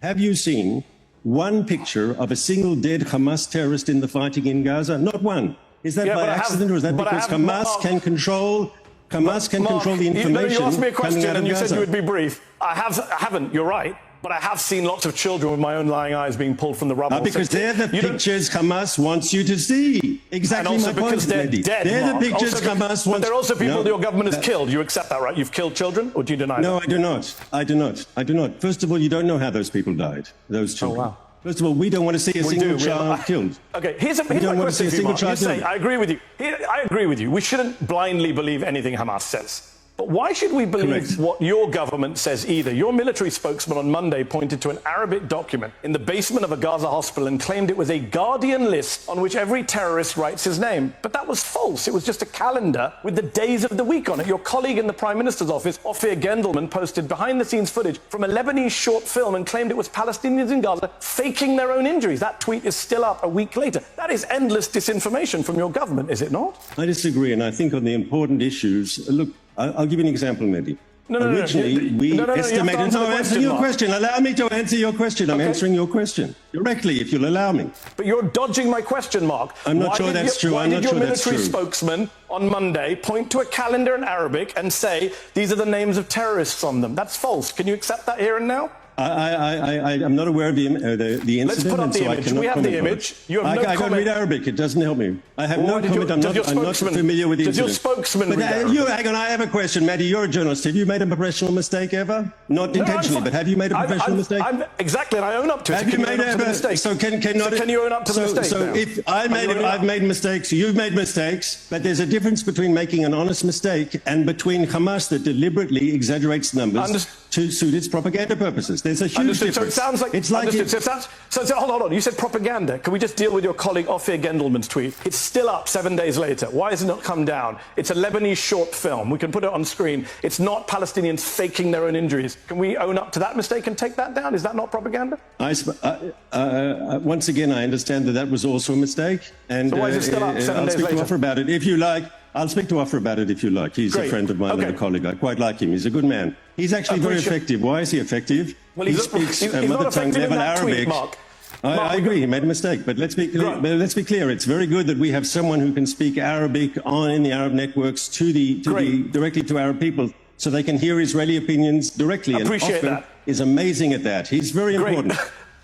have you seen one picture of a single dead Hamas terrorist in the fighting in Gaza? Not one. Is that by accident, or is that because Hamas can control the information? You asked me a question and you Gaza? said you would be brief. I haven't, you're right. But I have seen lots of children with my own lying eyes being pulled from the rubble. Because they're the pictures Hamas wants you to see. Exactly and also my point, because they're Mehdi. dead, They're Mark. the pictures also, Hamas wants. But they're also people that your government has killed. You accept that, right? You've killed children, or do you deny that? No, I do not. I do not. I do not. First of all, you don't know how those people died, those children. Oh, wow. First of all, we don't want to see a single child killed. Okay, here's my question to you, Mark. You say, I agree with you. I agree with you. We shouldn't blindly believe anything Hamas says. But why should we believe what your government says either? Your military spokesman on Monday pointed to an Arabic document in the basement of a Gaza hospital and claimed it was a Guardian list on which every terrorist writes his name. But that was false. It was just a calendar with the days of the week on it. Your colleague in the Prime Minister's office, Ophir Gendelman, posted behind-the-scenes footage from a Lebanese short film and claimed it was Palestinians in Gaza faking their own injuries. That tweet is still up a week later. That is endless disinformation from your government, is it not? I disagree, and I think on the important issues, look, I'll give you an example, Mehdi. Originally, we estimated... No, I'm answering your question. Allow me to answer your question. I'm answering your question directly, if you'll allow me. But you're dodging my question, Mark. I'm not sure that's true. Why did your military spokesman on Monday point to a calendar in Arabic and say, these are the names of terrorists on them? That's false. Can you accept that here and now? I'm not aware of the incident. Let's put up the image. We have the image. You have no comment. I can't read Arabic. It doesn't help me. I have no comment. I'm not familiar with the incident. Does your spokesman read Arabic? Hang on, I have a question, Mehdi. You're a journalist. Have you made a professional mistake ever? Not intentionally, but have you made a professional mistake? Exactly, and I own up to it. Have you made a mistake? So can you own up to the mistake? So if I've made mistakes, you've made mistakes, but there's a difference between making an honest mistake and between Hamas that deliberately exaggerates numbers to suit its propaganda purposes. There's a huge difference. So it sounds like... It's like... hold on. You said propaganda. Can we just deal with your colleague Ophir Gendelman's tweet? It's still up 7 days later. Why has it not come down? It's a Lebanese short film. We can put it on screen. It's not Palestinians faking their own injuries. Can we own up to that mistake and take that down? Is that not propaganda? Once again, I understand that was also a mistake. And so why is it still up 7 days later? I'll speak to Ophir about it if you like. I'll speak to Ophir about it if you like. He's a friend of mine and a colleague. I quite like him. He's a good man. He's actually very effective. Why is he effective? Well, he speaks mother tongue level Arabic. I agree, he made a mistake. But let's be clear. It's very good that we have someone who can speak Arabic in the Arab networks directly to Arab people so they can hear Israeli opinions directly. I appreciate that. Is amazing at that. He's very important.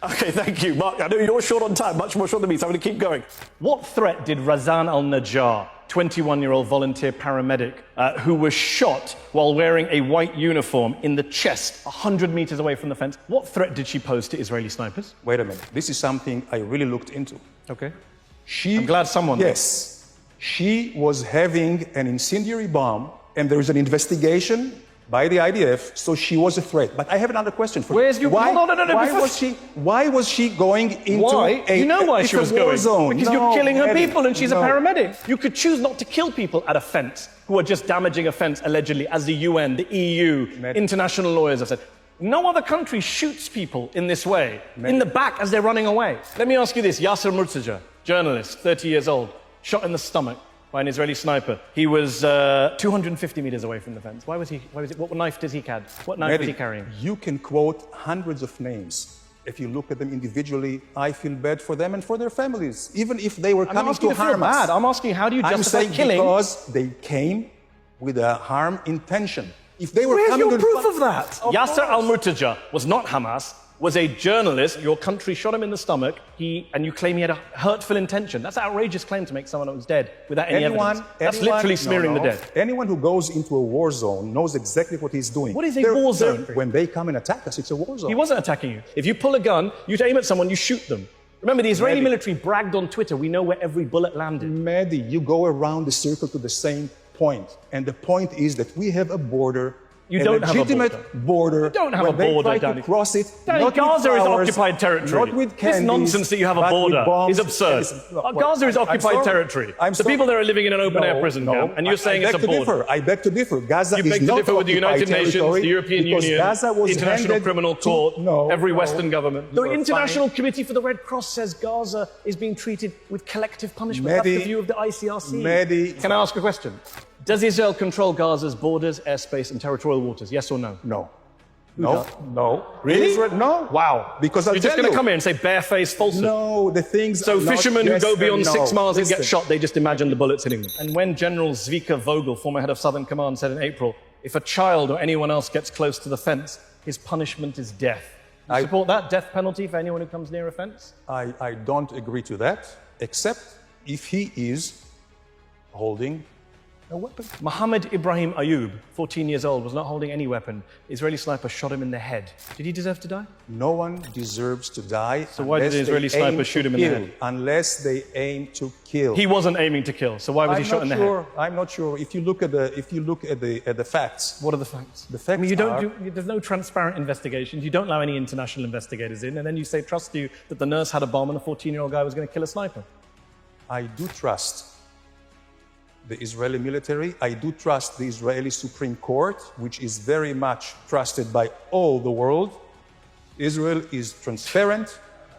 Okay, thank you, Mark. I know you're short on time, much more short than me, so I'm going to keep going. What threat did Razan al-Najjar, 21-year-old volunteer paramedic, who was shot while wearing a white uniform in the chest 100 meters away from the fence, what threat did she pose to Israeli snipers? Wait a minute. This is something I really looked into. Okay. I'm glad someone... Yes. She was having an incendiary bomb, and there is an investigation by the IDF, so she was a threat. But I have another question for you. Where's your... Why was she going into You know why she was going? Zone. Because you're killing her people and she's a paramedic. You could choose not to kill people at a fence who are just damaging a fence, allegedly, as the UN, the EU, international lawyers have said. No other country shoots people in this way, in the back as they're running away. Let me ask you this. Yasser Murtaja, journalist, 30 years old, shot in the stomach by an Israeli sniper. He was 250 meters away from the fence. Why was it? What knife does he carry? What knife was he carrying? You can quote hundreds of names. If you look at them individually, I feel bad for them and for their families, even if they were coming to harm us. I'm asking, how do you justify killing? Because they came with a harm intention. If they were Where's coming your to proof of that? Yasser al-Murtaja was not Hamas, was a journalist. Your country shot him in the stomach, and you claim he had a hurtful intention. That's an outrageous claim to make someone that was dead without any evidence. That's literally smearing the dead. Anyone who goes into a war zone knows exactly what he's doing. What is a war zone? When they come and attack us, it's a war zone. He wasn't attacking you. If you pull a gun, you aim at someone, you shoot them. Remember, the Israeli military bragged on Twitter, we know where every bullet landed. Mehdi, you go around the circle to the same point. And the point is that we have a border. You don't have a legitimate border. You don't have a border, Danny. Cross it. Danny, Gaza is occupied territory. Not with candies, this nonsense that you have a border is absurd. Gaza is occupied territory. The people there are living in an open-air prison camp, and you're saying it's a border. I beg to differ. Gaza is not occupied territory. You beg to differ with the United Nations, the European Union, the International Criminal Court, every Western government. The International Committee for the Red Cross says Gaza is being treated with collective punishment. That's the view of the ICRC. Can I ask a question? Does Israel control Gaza's borders, airspace, and territorial waters? Yes or no? No. No. Really? Israel, no. Wow. Because you're just going to come here and say barefaced falsehood. No, the things. So fishermen who go beyond 6 miles and Listen. get shot, they just imagine the bullets hitting them. And when General Zvika Vogel, former head of Southern Command, said in April, if a child or anyone else gets close to the fence, his punishment is death. You support that death penalty for anyone who comes near a fence? I don't agree to that, except if he is holding a weapon. Mohammed Ibrahim Ayub, 14 years old, was not holding any weapon. Israeli sniper shot him in the head. Did he deserve to die? No one deserves to die. So why did the Israeli sniper shoot him in the head? Unless they aim to kill. He wasn't aiming to kill, so why was he shot in the head? I'm not sure. If you look at the facts. What are the facts? The facts there's no transparent investigations. You don't allow any international investigators in, and then you say, trust you, that the nurse had a bomb and a 14-year-old guy was going to kill a sniper. I do trust the Israeli military. I do trust the Israeli Supreme Court, which is very much trusted by all the world. Israel is transparent.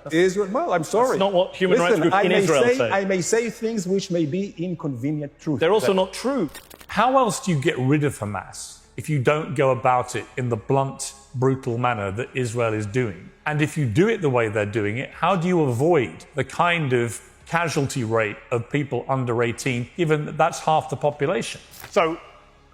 Well, I'm sorry. That's not what human rights groups in Israel say. I may say things which may be inconvenient truth. They're also not true. How else do you get rid of Hamas if you don't go about it in the blunt, brutal manner that Israel is doing? And if you do it the way they're doing it, how do you avoid the kind of casualty rate of people under 18, given that that's half the population? So,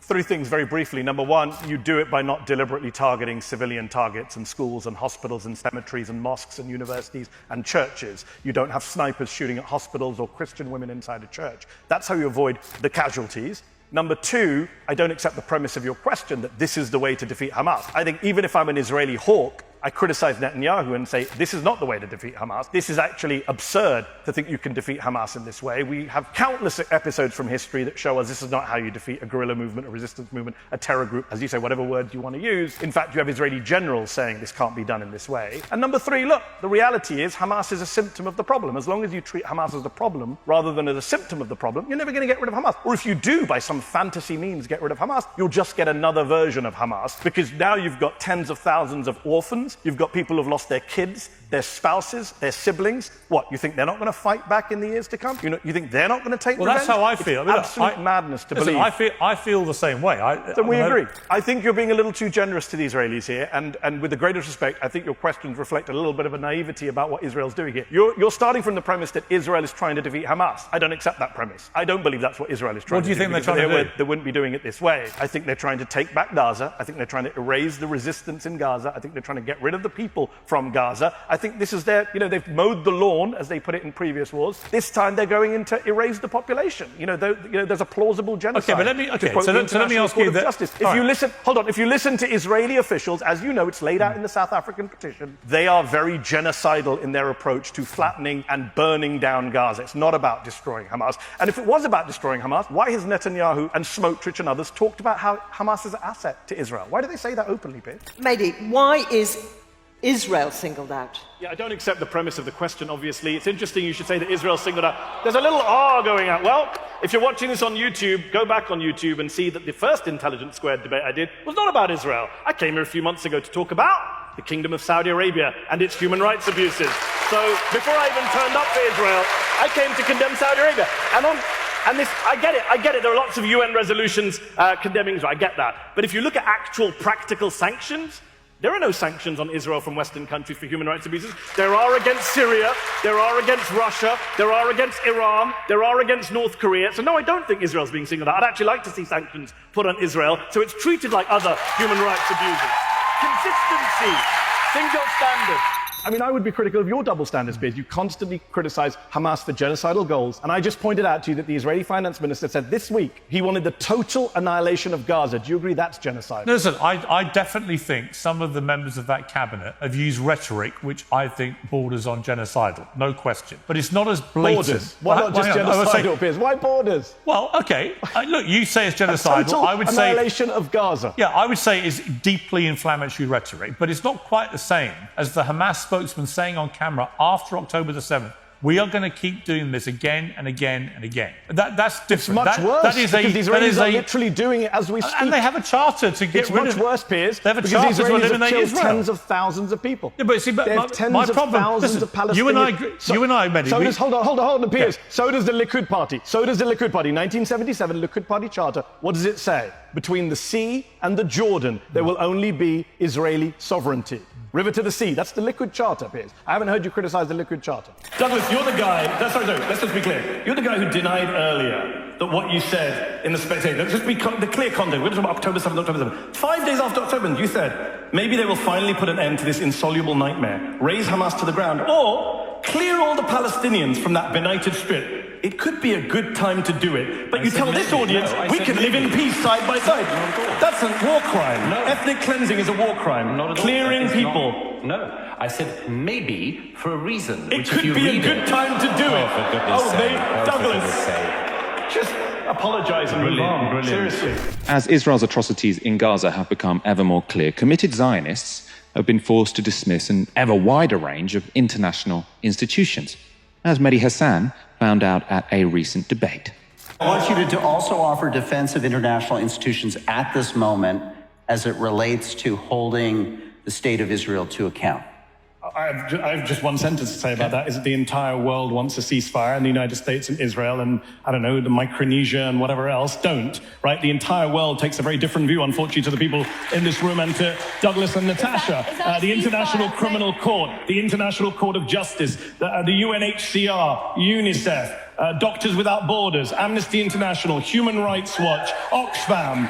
3 things very briefly. Number 1, you do it by not deliberately targeting civilian targets and schools and hospitals and cemeteries and mosques and universities and churches. You don't have snipers shooting at hospitals or Christian women inside a church. That's how you avoid the casualties. Number 2, I don't accept the premise of your question that this is the way to defeat Hamas. I think even if I'm an Israeli hawk, I criticize Netanyahu and say, this is not the way to defeat Hamas. This is actually absurd to think you can defeat Hamas in this way. We have countless episodes from history that show us this is not how you defeat a guerrilla movement, a resistance movement, a terror group, as you say, whatever word you want to use. In fact, you have Israeli generals saying this can't be done in this way. And number 3, look, the reality is Hamas is a symptom of the problem. As long as you treat Hamas as the problem rather than as a symptom of the problem, you're never going to get rid of Hamas. Or if you do, by some fantasy means, get rid of Hamas, you'll just get another version of Hamas, because now you've got tens of thousands of orphans, you've got people who've lost their kids, their spouses, their siblings. What, you think they're not going to fight back in the years to come? You think they're not going to take revenge? Well, that's how I feel. It's absolute madness to believe. I feel the same way. So we agree. I think you're being a little too generous to the Israelis here, and with the greatest respect, I think your questions reflect a little bit of a naivety about what Israel's doing here. You're starting from the premise that Israel is trying to defeat Hamas. I don't accept that premise. I don't believe that's what Israel is trying to do. What do you think they're trying to do? They wouldn't be doing it this way. I think they're trying to take back Gaza. I think they're trying to erase the resistance in Gaza. I think they're trying to get rid of the people from Gaza. I think this is they've mowed the lawn, as they put it in previous wars. This time they're going in to erase the population. There's a plausible genocide. Okay, but let me ask you that. If you listen to Israeli officials, as you know, it's laid out in the South African petition, they are very genocidal in their approach to flattening and burning down Gaza. It's not about destroying Hamas. And if it was about destroying Hamas, why has Netanyahu and Smotrich and others talked about how Hamas is an asset to Israel? Why do they say that openly, Piers? Mehdi, why is Israel singled out? Yeah, I don't accept the premise of the question, obviously. It's interesting you should say that Israel's singled out. There's a little R going out. Well, if you're watching this on YouTube, go back on YouTube and see that the first Intelligence Squared debate I did was not about Israel. I came here a few months ago to talk about the Kingdom of Saudi Arabia and its human rights abuses. So before I even turned up for Israel, I came to condemn Saudi Arabia. I get it. There are lots of UN resolutions condemning Israel. I get that. But if you look at actual practical sanctions, there are no sanctions on Israel from Western countries for human rights abuses. There are against Syria, there are against Russia, there are against Iran, there are against North Korea. So no, I don't think Israel's being singled out. I'd actually like to see sanctions put on Israel so it's treated like other human rights abuses. Consistency, single standard. I mean, I would be critical of your double standards, Piers. You constantly criticize Hamas for genocidal goals. And I just pointed out to you that the Israeli finance minister said this week he wanted the total annihilation of Gaza. Do you agree that's genocide? No, listen, I definitely think some of the members of that cabinet have used rhetoric which I think borders on genocidal. No question. But it's not as blatant. Borders. Why not just genocidal, Piers? Why borders? Well, OK. Look, you say it's genocidal. I would say annihilation of Gaza. Yeah, I would say it's deeply inflammatory rhetoric. But it's not quite the same as the Hamas spokesman saying on camera after October the 7th, we are going to keep doing this again and again and again. That's different. It's much worse, because the Israelis are literally doing it as we speak. And they have a charter to get rid of it. It's much worse, Piers, they have a because charter the Israelis to eliminate have killed Israel. Tens of thousands of people. Yeah, but see, they have tens of thousands of Palestinians. You and I, Mehdi. Hold on, Piers. Okay. So does the Likud party. 1977, Likud party charter. What does it say? between the sea and the Jordan, there will only be Israeli sovereignty. River to the sea. That's the Liquid Charter, Piers. I haven't heard you criticize the Liquid Charter. Douglas, you're the guy... Sorry, let's just be clear. You're the guy who denied earlier that what you said in The Spectator... Let's just be the clear context. We're talking about October 7th, October 7th. 5 days after October 7th, you said, maybe they will finally put an end to this insoluble nightmare, raise Hamas to the ground, or clear all the Palestinians from that benighted strip. It could be a good time to do it. But you tell this audience, we can live in peace side by side. That's a war crime. Ethnic cleansing is a war crime. Clearing people. No, I said maybe for a reason. It could be a good time to do it. For goodness sake. Douglas, just apologize and move on. Seriously. As Israel's atrocities in Gaza have become ever more clear, committed Zionists have been forced to dismiss an ever wider range of international institutions, as Mehdi Hasan found out at a recent debate. I want you to also offer defense of international institutions at this moment as it relates to holding the state of Israel to account. I have just one sentence to say about that, is that the entire world wants a ceasefire, and the United States and Israel and, I don't know, the Micronesia and whatever else don't, right? The entire world takes a very different view, unfortunately, to the people in this room and to Douglas and Natasha. The International Criminal Court, the International Court of Justice, the UNHCR, UNICEF, Doctors Without Borders, Amnesty International, Human Rights Watch, Oxfam,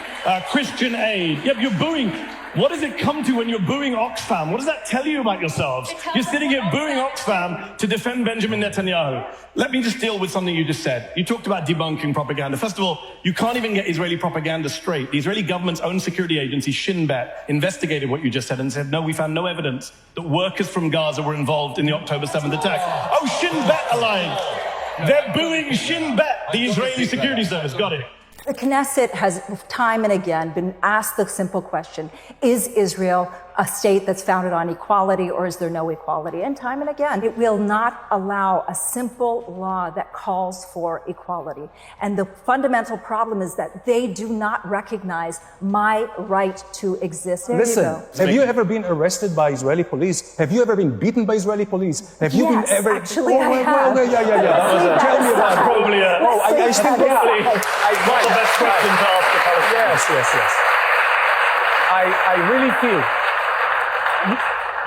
Christian Aid. Yep, you're booing. What does it come to when you're booing Oxfam? What does that tell you about yourselves? You're sitting here booing Oxfam to defend Benjamin Netanyahu. Let me just deal with something you just said. You talked about debunking propaganda. First of all, you can't even get Israeli propaganda straight. The Israeli government's own security agency, Shin Bet, investigated what you just said and said, no, we found no evidence that workers from Gaza were involved in the October 7th attack. Oh, Shin Bet are lying. They're booing Shin Bet, the Israeli security service. Got it. The Knesset has time and again been asked the simple question, is Israel a state that's founded on equality or is there no equality? And time and again, it will not allow a simple law that calls for equality. And the fundamental problem is that they do not recognize my right to exist. There Listen, you go. Have you ever been arrested by Israeli police? Have you ever been beaten by Israeli police? Have you been ever... Actually, I have. Tell me about it. Probably I still probably one of the best questions to ask the Palestinians. Yes. I really feel...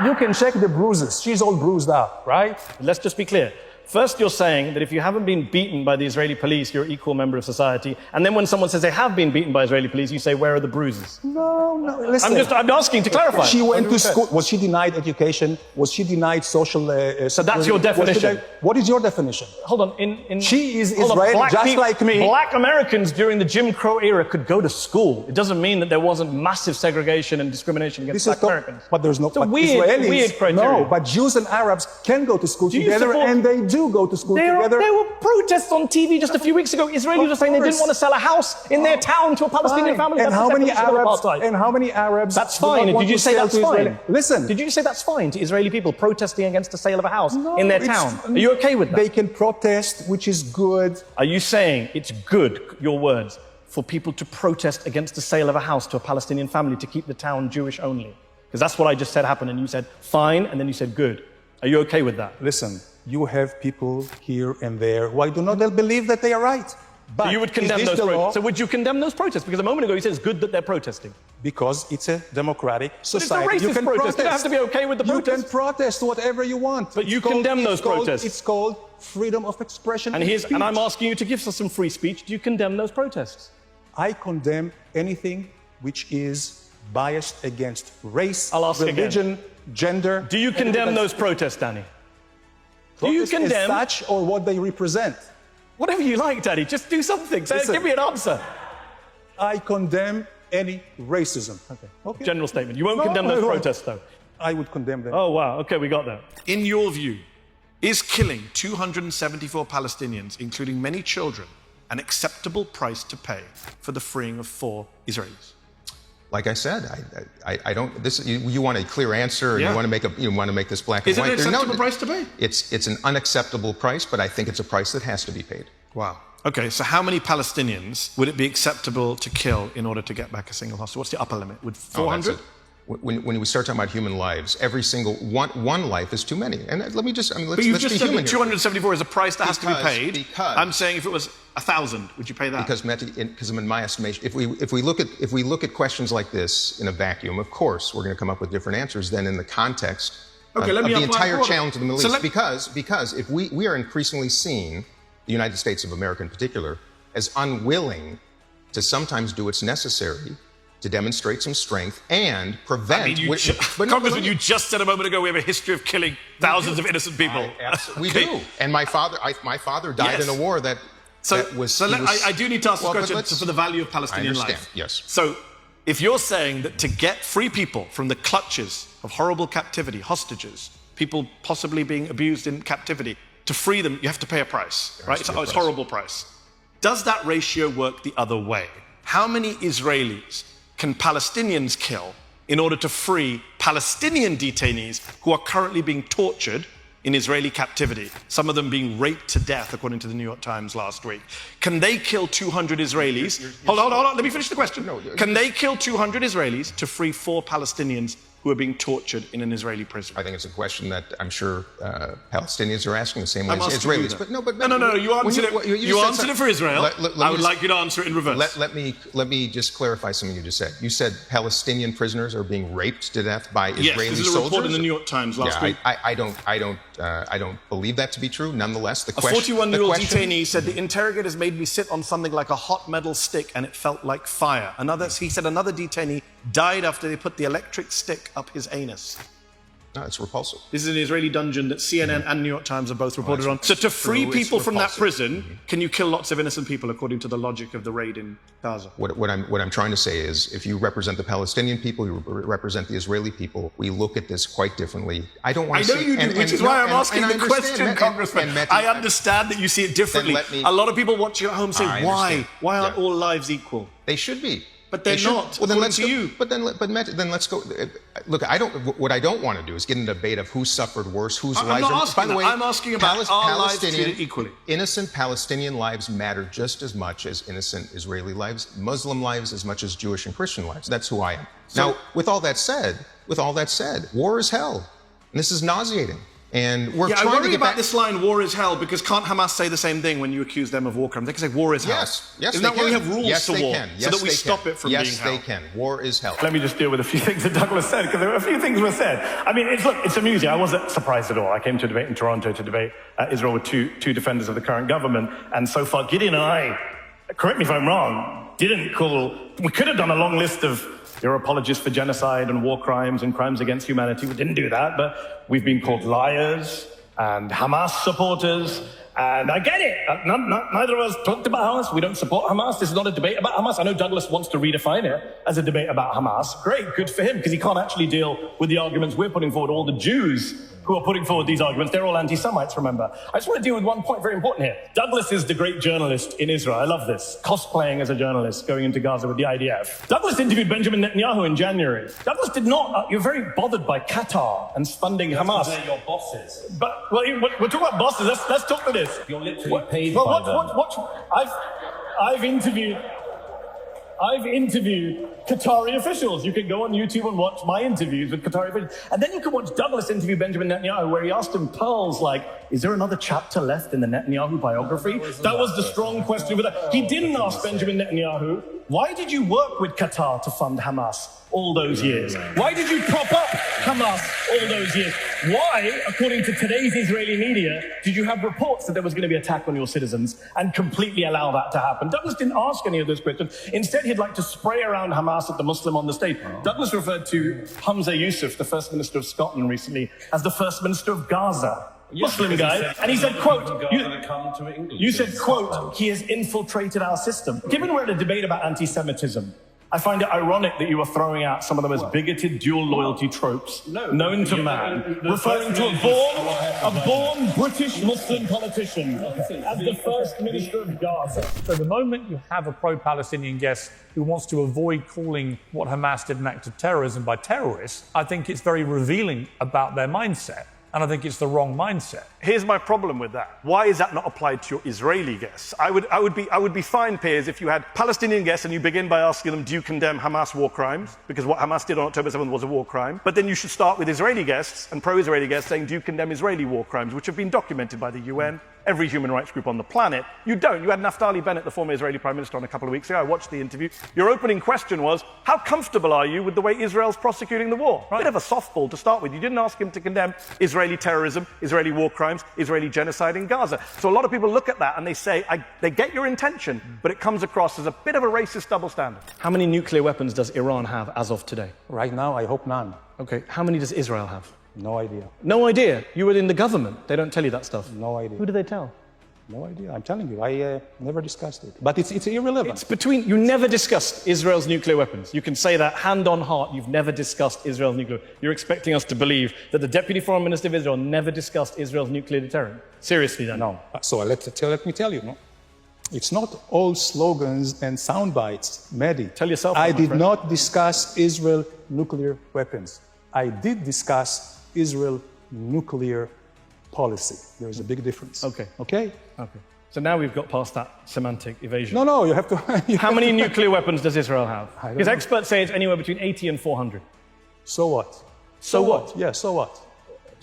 You can check the bruises. She's all bruised up, right? Let's just be clear. First, you're saying that if you haven't been beaten by the Israeli police, you're an equal member of society. And then when someone says they have been beaten by Israeli police, you say, where are the bruises? No, listen. I'm asking to clarify. She went to school. Was she denied education? Was she denied social So that's your definition. What is your definition? Hold on. She is Israeli, just like me. Black Americans during the Jim Crow era could go to school. It doesn't mean that there wasn't massive segregation and discrimination against black Americans. But there's no... It's a weird criteria. No, but Jews and Arabs can go to school together, and they do go to school together. There were protests on TV just a few weeks ago. Israelis were saying they didn't want to sell a house in their town to a Palestinian family. And how many Arabs? That's fine. Did you say that's fine? Listen. Did you say that's fine to Israeli people protesting against the sale of a house in their town? Are you okay with that? They can protest, which is good. Are you saying it's good, your words, for people to protest against the sale of a house to a Palestinian family to keep the town Jewish only? Because that's what I just said happened, and you said fine, and then you said good. Are you okay with that? Listen, you have people here and there. Why do not they believe that they are right? But so you would condemn those protests. So would you condemn those protests? Because a moment ago you said it's good that they're protesting. Because it's a democratic society. But it's a racist protest. You don't have to be okay with the protest. You can protest whatever you want. But you condemn those protests. It's called freedom of expression and I'm asking you to give us some free speech. Do you condemn those protests? I condemn anything which is biased against race, religion, gender. Do you condemn those protests, Danny? Do you condemn as such or what they represent? Whatever you like, Danny. Just do something. Give me an answer. I condemn any racism. Okay. General statement. You won't condemn those protests, though. I would condemn them. Oh, wow. Okay, we got that. In your view, is killing 274 Palestinians, including many children, an acceptable price to pay for the freeing of 4 Israelis? Like I said, I don't. You want a clear answer, and you want to make this black and white. Is it an acceptable price to pay? It's an unacceptable price, but I think it's a price that has to be paid. Wow. Okay, so how many Palestinians would it be acceptable to kill in order to get back a single hostage? What's the upper limit? Would 400? When we start talking about human lives, every single one life is too many. And let me just, let's but you've be just said human that 274 is a price that has to be paid. Because I'm saying if it was 1,000. Would you pay that? Because in my estimation, if we look at questions like this in a vacuum, of course we're going to come up with different answers than in the context of the entire challenge of the Middle East. Because if we are increasingly seen, the United States of America in particular, as unwilling to sometimes do what's necessary to demonstrate some strength and prevent... Congressman, you just said a moment ago we have a history of killing thousands of innocent people. We do. And my father died in a war that was... I do need to ask a question for the value of Palestinian life. Yes. So if you're saying that to get free people from the clutches of horrible captivity, hostages, people possibly being abused in captivity, to free them, you have to pay a price, right? It's a horrible price. Does that ratio work the other way? How many Israelis can Palestinians kill in order to free Palestinian detainees who are currently being tortured in Israeli captivity, some of them being raped to death, according to the New York Times last week? Can they kill 200 Israelis? Hold on, let me finish the question. Can they kill 200 Israelis to free 4 Palestinians who are being tortured in an Israeli prison? I think it's a question that I'm sure Palestinians are asking the same way as Israelis. No, you answered it. You answered it for Israel. I would like you to answer it in reverse. Let me just clarify something you just said. You said Palestinian prisoners are being raped to death by Israeli soldiers. Yes, this is a report in the New York Times last week. I don't believe that to be true. Nonetheless, the question... A 41-year-old detainee said the interrogators made me sit on something like a hot metal stick and it felt like fire. He said another detainee died after they put the electric stick up his anus. No, it's repulsive. This is an Israeli dungeon that CNN and New York Times have both reported on. So to free people from that prison, can you kill lots of innocent people according to the logic of the raid in Gaza? What I'm trying to say is, if you represent the Palestinian people, you represent the Israeli people, we look at this quite differently. I don't want to see... I know you do, which is why I'm asking the question, Congressman. I understand that you see it differently. A lot of people watching at home say, why? Why aren't all lives equal? They should be. But they're not. Well, then let's go. But then let's go. Look, what I don't want to do is get into a debate of who suffered worse, whose lives. I'm not asking that. I'm asking about our lives treated equally. Innocent Palestinian lives matter just as much as innocent Israeli lives, Muslim lives as much as Jewish and Christian lives. That's who I am. Now, with all that said, war is hell, and this is nauseating. And we're trying I worry to get about back... this line, war is hell, because can't Hamas say the same thing when you accuse them of war crimes? They can say war is hell. Yes, Isn't that why we have rules to war? Yes, so that we stop it from being hell? Yes, they can. War is hell. Let me just deal with a few things that Douglas said, because there were a few things were said. I mean, it's amusing. I wasn't surprised at all. I came to a debate in Toronto to debate Israel with two defenders of the current government, and so far Gideon and I, correct me if I'm wrong, we could have done a long list of you're apologists for genocide and war crimes and crimes against humanity. We didn't do that, but we've been called liars and Hamas supporters, and I get it. Neither of us talked about Hamas. We don't support Hamas. This is not a debate about Hamas. I know Douglas wants to redefine it as a debate about Hamas. Great, good for him, because he can't actually deal with the arguments we're putting forward. All the Jews who are putting forward these arguments, they're all anti-Semites, remember. I just want to deal with one point very important here. Douglas is the great journalist in Israel. I love this. Cosplaying as a journalist, going into Gaza with the IDF. Douglas interviewed Benjamin Netanyahu in January. Douglas did not... you're very bothered by Qatar and funding Hamas. They're your bosses. But, well, we're talking about bosses. Let's talk to this. You're literally paid by them. I've interviewed Qatari officials. You can go on YouTube and watch my interviews with Qatari officials. And then you can watch Douglas interview Benjamin Netanyahu, where he asked him pearls like, is there another chapter left in the Netanyahu biography? That was the strong question. He didn't ask Benjamin Netanyahu, why did you work with Qatar to fund Hamas all those years? Why did you prop up Hamas all those years? Why, according to today's Israeli media, did you have reports that there was going to be an attack on your citizens and completely allow that to happen? Douglas didn't ask any of those questions. Instead, he'd like to spray around Hamas at the Muslim on the stage. Douglas referred to Hamza Yusuf, the First Minister of Scotland recently, as the First Minister of Gaza. Muslim guy, and he said, quote, you said, quote, he has infiltrated our system. Given we're in a debate about anti-Semitism, I find it ironic that you are throwing out some of the most bigoted dual loyalty tropes known to man, referring to a born British Muslim politician as the First Minister of Gaza. So the moment you have a pro-Palestinian guest who wants to avoid calling what Hamas did an act of terrorism by terrorists, I think it's very revealing about their mindset. And I think it's the wrong mindset. Here's my problem with that. Why is that not applied to your Israeli guests? I would be fine, Piers, if you had Palestinian guests and you begin by asking them, do you condemn Hamas war crimes? Because what Hamas did on October 7th was a war crime. But then you should start with Israeli guests and pro-Israeli guests saying, do you condemn Israeli war crimes, which have been documented by the UN, every human rights group on the planet. You don't. You had Naftali Bennett, the former Israeli Prime Minister, on a couple of weeks ago. I watched the interview. Your opening question was, how comfortable are you with the way Israel's prosecuting the war? Right. Bit of a softball to start with. You didn't ask him to condemn Israeli terrorism, Israeli war crimes, Israeli genocide in Gaza. So a lot of people look at that and they say, they get your intention, but it comes across as a bit of a racist double standard. How many nuclear weapons does Iran have as of today? Right now, I hope none. Okay. How many does Israel have? No idea. No idea? You were in the government. They don't tell you that stuff. No idea. Who do they tell? No idea. I'm telling you, I never discussed it. But it's irrelevant. It's between... You never discussed Israel's nuclear weapons. You can say that hand on heart. You've never discussed Israel's nuclear... You're expecting us to believe that the Deputy Foreign Minister of Israel never discussed Israel's nuclear deterrent? Seriously, then? No. So let me tell you, no? It's not all slogans and sound bites, Mehdi. Tell yourself. I did not discuss Israel nuclear weapons. I did discuss Israel nuclear policy. There is a big difference. Okay. Okay? Okay. So now we've got past that semantic evasion. No, you have to... How many nuclear weapons does Israel have? Because experts say it's anywhere between 80 and 400. So what? So what? Yeah, so what?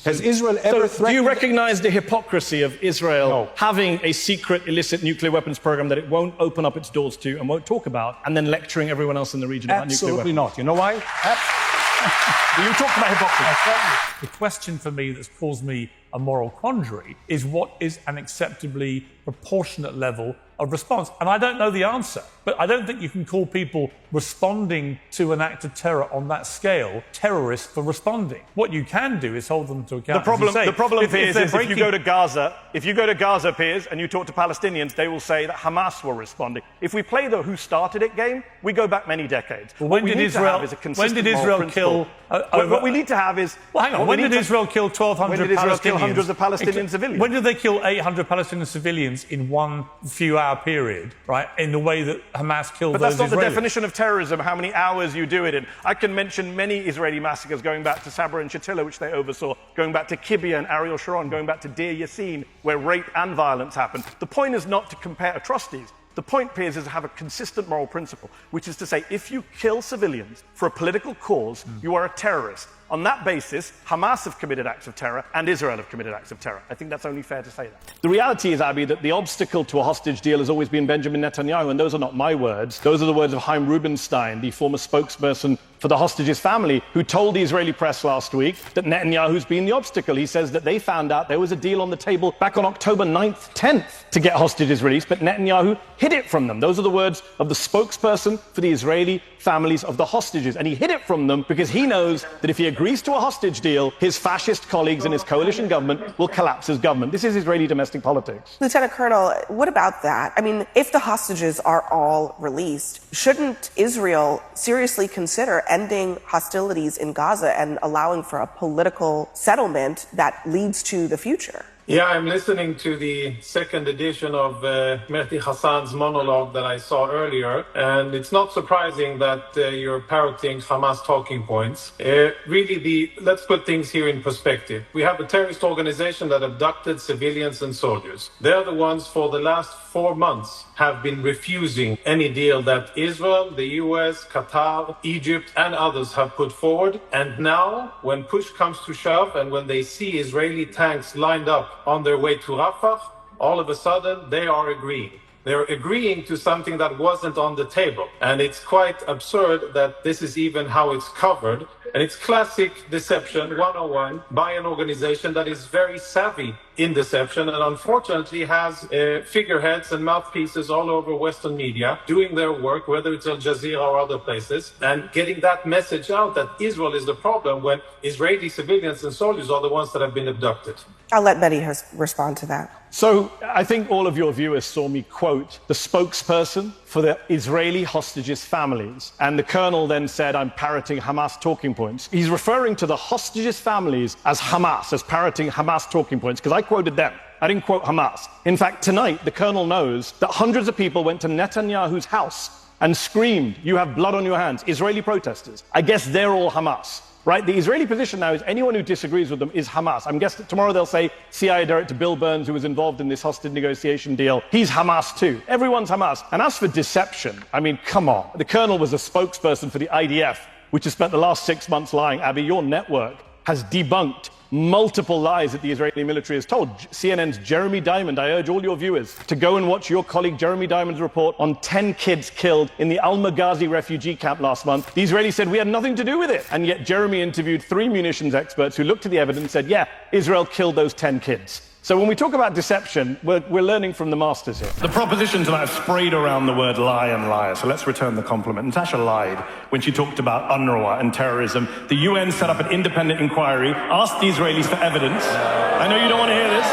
Has Israel ever threatened... Do you recognize the hypocrisy of Israel having a secret illicit nuclear weapons program that it won't open up its doors to and won't talk about, and then lecturing everyone else in the region about nuclear weapons? Absolutely not. You know why? You talked about hypocrisy. The question for me that's caused me a moral quandary is what is an acceptably proportionate level of response? And I don't know the answer, but I don't think you can call people responding to an act of terror on that scale terrorists for responding. What you can do is hold them to account. The problem, Piers, is if you go to Gaza, Piers, and you talk to Palestinians, they will say that Hamas were responding. If we play the who started it game, we go back many decades. Well, when did Israel kill? What we need to have is... Well, hang on. When did Israel kill 1,200 When did Israel Palestinians? kill hundreds of Palestinian civilians? When did they kill 800 Palestinian civilians in one few-hour period, right, in the way that Hamas killed those Israelis? But that's not the definition of terrorism, how many hours you do it in. I can mention many Israeli massacres going back to Sabra and Shatila, which they oversaw, going back to Kibbutz and Ariel Sharon, going back to Deir Yassin, where rape and violence happened. The point is not to compare atrocities. The point, Piers, is to have a consistent moral principle, which is to say, if you kill civilians for a political cause, you are a terrorist. On that basis, Hamas have committed acts of terror and Israel have committed acts of terror. I think that's only fair to say that. The reality is, Abi, that the obstacle to a hostage deal has always been Benjamin Netanyahu, and those are not my words. Those are the words of Chaim Rubenstein, the former spokesperson for the hostages' family, who told the Israeli press last week that Netanyahu's been the obstacle. He says that they found out there was a deal on the table back on October 9th, 10th to get hostages released, but Netanyahu hid it from them. Those are the words of the spokesperson for the Israeli families of the hostages, and he hid it from them because he knows that if he agrees to a hostage deal, his fascist colleagues in his coalition government will collapse his government. This is Israeli domestic politics. Lieutenant Colonel, what about that? I mean, if the hostages are all released, shouldn't Israel seriously consider ending hostilities in Gaza and allowing for a political settlement that leads to the future? Yeah, I'm listening to the second edition of Mehdi Hasan's monologue that I saw earlier, and it's not surprising that you're parroting Hamas talking points. Let's put things here in perspective. We have a terrorist organization that abducted civilians and soldiers. They're the ones for the last 4 months have been refusing any deal that Israel, the US, Qatar, Egypt, and others have put forward. And now, when push comes to shove and when they see Israeli tanks lined up on their way to Rafah, all of a sudden they are agreeing. They're agreeing to something that wasn't on the table. And it's quite absurd that this is even how it's covered. And it's classic deception 101 by an organization that is very savvy in deception and unfortunately has figureheads and mouthpieces all over Western media doing their work, whether it's Al Jazeera or other places, and getting that message out that Israel is the problem when Israeli civilians and soldiers are the ones that have been abducted. I'll let Mehdi respond to that. So I think all of your viewers saw me quote the spokesperson for the Israeli hostages' families. And the colonel then said, I'm parroting Hamas talking points. He's referring to the hostages' families as Hamas, as parroting Hamas talking points, because I quoted them. I didn't quote Hamas. In fact, tonight, the colonel knows that hundreds of people went to Netanyahu's house and screamed, you have blood on your hands, Israeli protesters. I guess they're all Hamas. right? The Israeli position now is anyone who disagrees with them is Hamas. I'm guessing tomorrow they'll say CIA Director Bill Burns, who was involved in this hostage negotiation deal, he's Hamas too. Everyone's Hamas. And as for deception, I mean, come on. The colonel was a spokesperson for the IDF, which has spent the last 6 months lying. Abby, your network has debunked multiple lies that the Israeli military has told. CNN's Jeremy Diamond, I urge all your viewers to go and watch your colleague Jeremy Diamond's report on 10 kids killed in the Al-Maghazi refugee camp last month. The Israelis said we had nothing to do with it. And yet Jeremy interviewed 3 munitions experts who looked at the evidence and said, yeah, Israel killed those 10 kids. So when we talk about deception, we're learning from the masters here. The proposition tonight have sprayed around the word lie and liar, so let's return the compliment. Natasha lied when she talked about UNRWA and terrorism. The UN set up an independent inquiry, asked the Israelis for evidence. I know you don't want to hear this.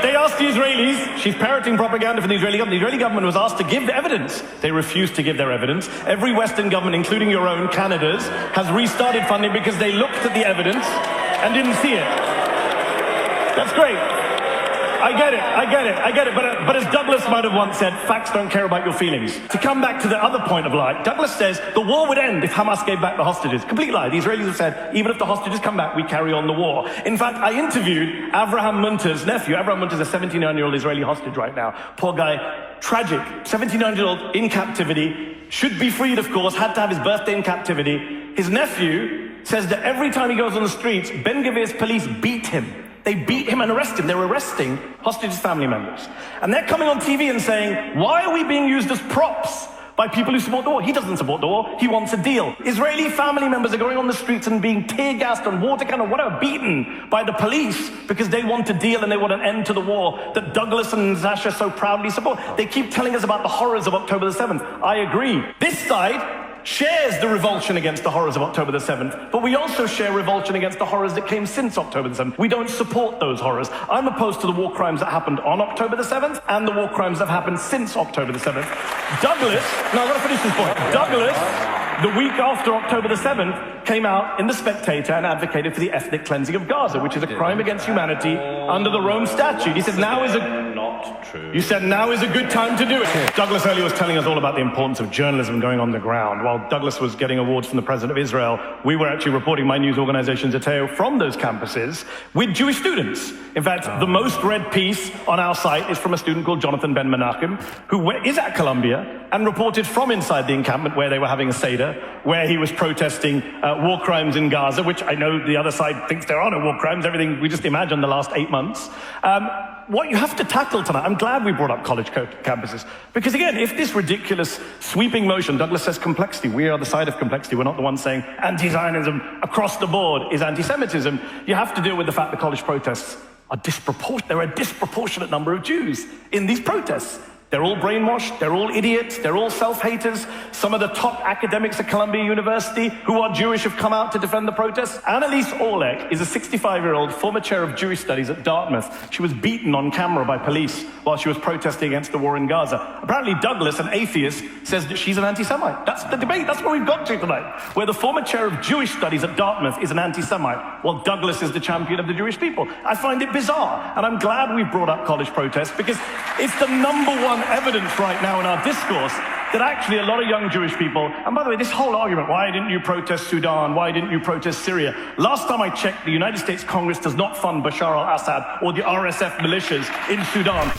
They asked the Israelis, she's parroting propaganda from the Israeli government. The Israeli government was asked to give evidence. They refused to give their evidence. Every Western government, including your own, Canada's, has restarted funding because they looked at the evidence and didn't see it. That's great. I get it. But as Douglas might have once said, facts don't care about your feelings. To come back to the other point of lie, Douglas says the war would end if Hamas gave back the hostages. Complete lie. The Israelis have said, even if the hostages come back, we carry on the war. In fact, I interviewed Avraham Munter's nephew. Avraham Munter's a 79-year-old Israeli hostage right now. Poor guy, tragic. 79-year-old in captivity, should be freed, of course, had to have his birthday in captivity. His nephew says that every time he goes on the streets, Ben Gvir's police beat him. They beat him and arrest him. They're arresting hostages' family members. And they're coming on TV and saying, why are we being used as props by people who support the war? He doesn't support the war. He wants a deal. Israeli family members are going on the streets and being tear-gassed and water cannon, whatever, beaten by the police because they want a deal and they want an end to the war that Douglas and Zasha so proudly support. They keep telling us about the horrors of October the 7th. I agree. This side shares the revulsion against the horrors of October the 7th, but we also share revulsion against the horrors that came since October the 7th. We don't support those horrors. I'm opposed to the war crimes that happened on October the 7th and the war crimes that have happened since October the 7th. Douglas, now I've got to finish this point. Douglas, the week after October the 7th, came out in The Spectator and advocated for the ethnic cleansing of Gaza, which is a crime against humanity under the Rome Statute. He said now is a good time to do it. Douglas earlier was telling us all about the importance of journalism going on the ground. While Douglas was getting awards from the President of Israel, we were actually reporting, my news organization Zateo, from those campuses with Jewish students. In fact, the most read piece on our site is from a student called Jonathan Ben Menachem, who is at Columbia and reported from inside the encampment where they were having a Seder, where he was protesting war crimes in Gaza, which I know the other side thinks there are no war crimes, everything we just imagined the last 8 months. What you have to tackle tonight, I'm glad we brought up college campuses, because again, if this ridiculous sweeping motion, Douglas says complexity, we are the side of complexity, we're not the ones saying anti-Zionism across the board is anti-Semitism, you have to deal with the fact that college protests are disproportionate. There are a disproportionate number of Jews in these protests. They're all brainwashed, they're all idiots, they're all self-haters. Some of the top academics at Columbia University who are Jewish have come out to defend the protests. Annalise Orlek is a 65-year-old former chair of Jewish studies at Dartmouth. She was beaten on camera by police while she was protesting against the war in Gaza. Apparently Douglas, an atheist, says that she's an anti-Semite. That's the debate, that's what we've got to tonight, where the former chair of Jewish studies at Dartmouth is an anti-Semite, while Douglas is the champion of the Jewish people. I find it bizarre, and I'm glad we've brought up college protests, because it's the number one evidence right now in our discourse that actually a lot of young Jewish people, and by the way, this whole argument, why didn't you protest Sudan, why didn't you protest Syria? Last time I checked, the United States Congress does not fund Bashar al-Assad or the RSF militias in Sudan.